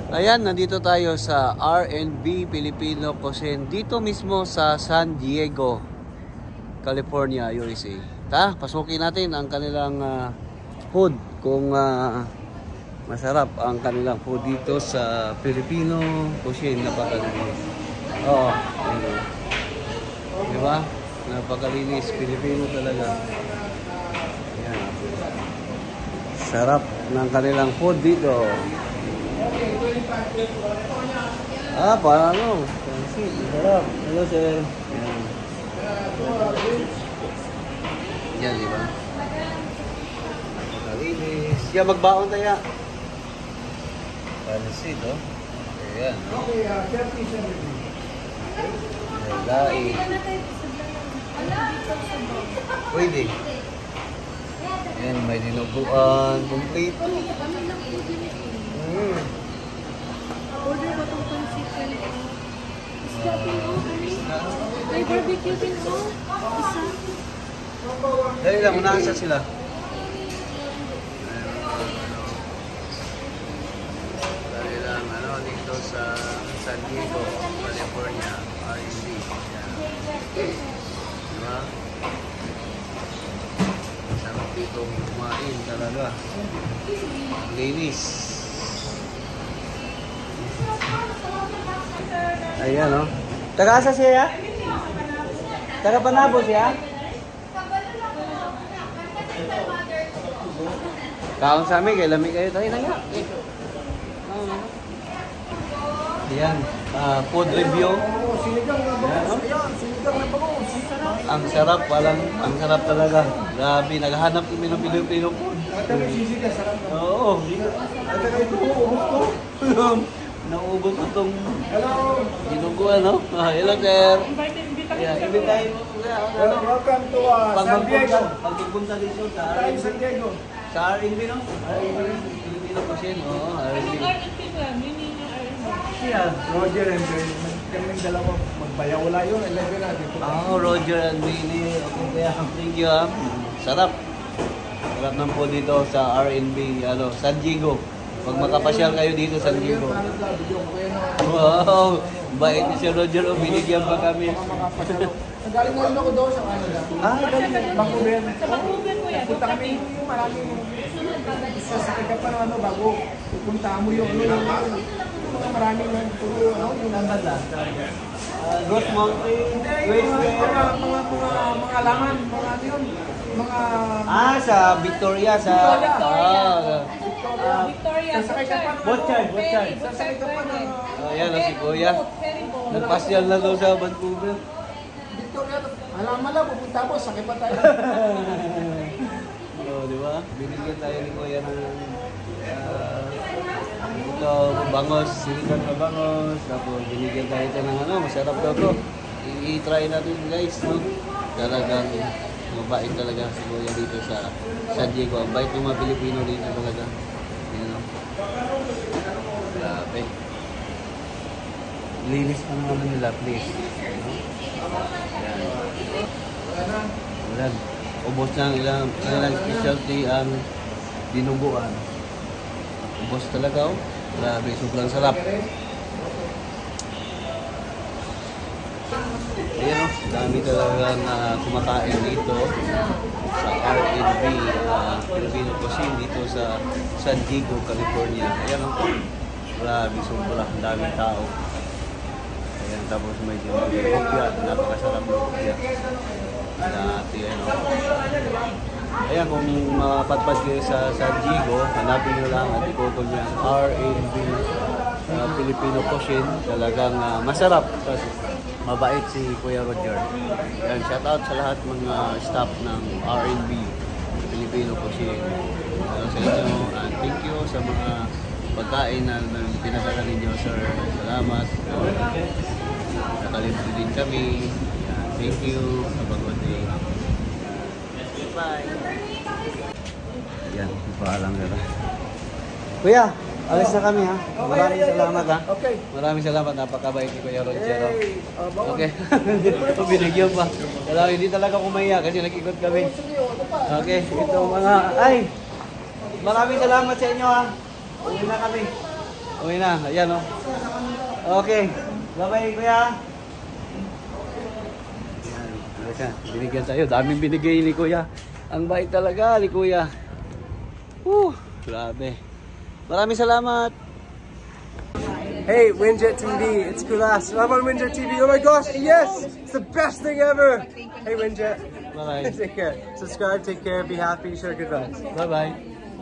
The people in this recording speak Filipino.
Ayan, nandito tayo sa R&B Filipino Cuisine. Dito mismo sa San Diego, California, USA. Pasukin natin ang kanilang food. Kung masarap ang kanilang food dito sa Filipino Cuisine. Napakalinis. Oo. Diba? Napakalinis. Filipino talaga. Ayan. Sarap ng kanilang food dito. Paano? Sarap. Hello, sir. Yan, di ba? Nakalinis. Yan, magbaon tayo. Palisid, oh. Ayan, no? Lain. Pwede. Ayan, may dinuguan. Complete. Order ko itong pansikan. Isda pino. May barbecue pino. Isa. Dali lang, unahan sa sila. Dali lang, dito sa San Diego, California, R&B. Diba? Sarap dito kumain talaga. Linis. Ayan, no? Taga-asa siya? Taga-Panabo siya? Kaon sa amin, kay lamig kayo. Tayo na nga. Ayan, food review. Ang sarap, ang sarap talaga. Grabe, naghahanap kami ng Pilipino food. Oo. Naubos ko itong ginuguan, no? Hello, sir. Invitahin mo. Welcome to San Diego. Pagpunta dito sa San Diego. Sa R&B, no? R&B, Filipino Cuisine. Oo, R&B. Siya. Roger and Ben. Kaming dalawa magbayawala yun. 11 na dito. Roger and Benny. Okay, kaya. Thank you, ha. Sarap. Sarap ng po dito sa R&B, San Diego. Pag makapasyal kayo dito sa San Diego. Wow! Bait ni si Roger. Binigyan pa kami. Nagaling na rin ako doon sa Canada. Galing na. Vancouver. Sa Vancouver mo yan. Punta kami yung maraming sasakit ka pa na bago pupunta mo yung maraming yung Nandala. Ghost Mountain. mga laman, mga ano yun, mga... Sa Victoria. Victoria. Bochard. Sasakit ka pa na... Ayan, si Kuya. Nagpasyal na daw sa Vancouver. Victoria, alaman lang, pupunta mo, sakit pa tayo. Di ba? Binigyan tayo ni Kuya ng ito, bangos, silikan na bangos. Tapos binigyan tayo ito ng masarap daw to. I-try natin guys, no? Talagang mabait talaga si Kuya dito sa San Diego. Ang bait ng mga Pilipino dito talaga. Yan, no? Grabe. Linis pa naman nila, please. No? Yan. Ulan. Ubos na ang ilang specialty ang dinuguan. Ubos talaga, oh. Grabe, sobrang sarap. Ayan, oh. Dami talaga na kumakain dito sa R&B Filipino Cuisine dito sa San Diego, California. Ayan, oh. Grabe, sobrang daming tao. Ayan, tapos may hopya. Napakasarap ng hopya. Ayan, kung mapadpad kayo sa San Diego, hanapin nyo lang at i-google nyo ang R&B Filipino Cuisine. Talagang masarap. Mabait si Kuya Roger. Ayan, shout out sa lahat mga staff ng R&B Filipino Cuisine. Sa inyo, and thank you sa mga pagkain na pinadala ninyo, sir. Salamat. Nakalimutan din kami. Thank you. Have a good day. Bye. Yan, paalam na. Kuya, alis na kami ha. Maraming salamat ha. Okay. Maraming salamat. Napakabait ni Kuya Roger. Okay. Binigyan pa. Salamat. Hindi talaga kumaya kasi nakikot kami. Okay. Ito mga... Ay! Maraming salamat sa inyo ha. Uwi na kami. Uwi na. Ayan, oh. Okay. Bye-bye, kuya. Ayan. Binigyan tayo. Daming binigay ni kuya. Ang bait talaga ni kuya. Grabe. Maraming salamat. Hey, Winjet TV, it's Kulas. I'm on Winjet TV. Oh my gosh, yes! It's the best thing ever! Hey, Winjet. Bye-bye. Take care. Subscribe, take care, be happy, share good vibes. Bye-bye.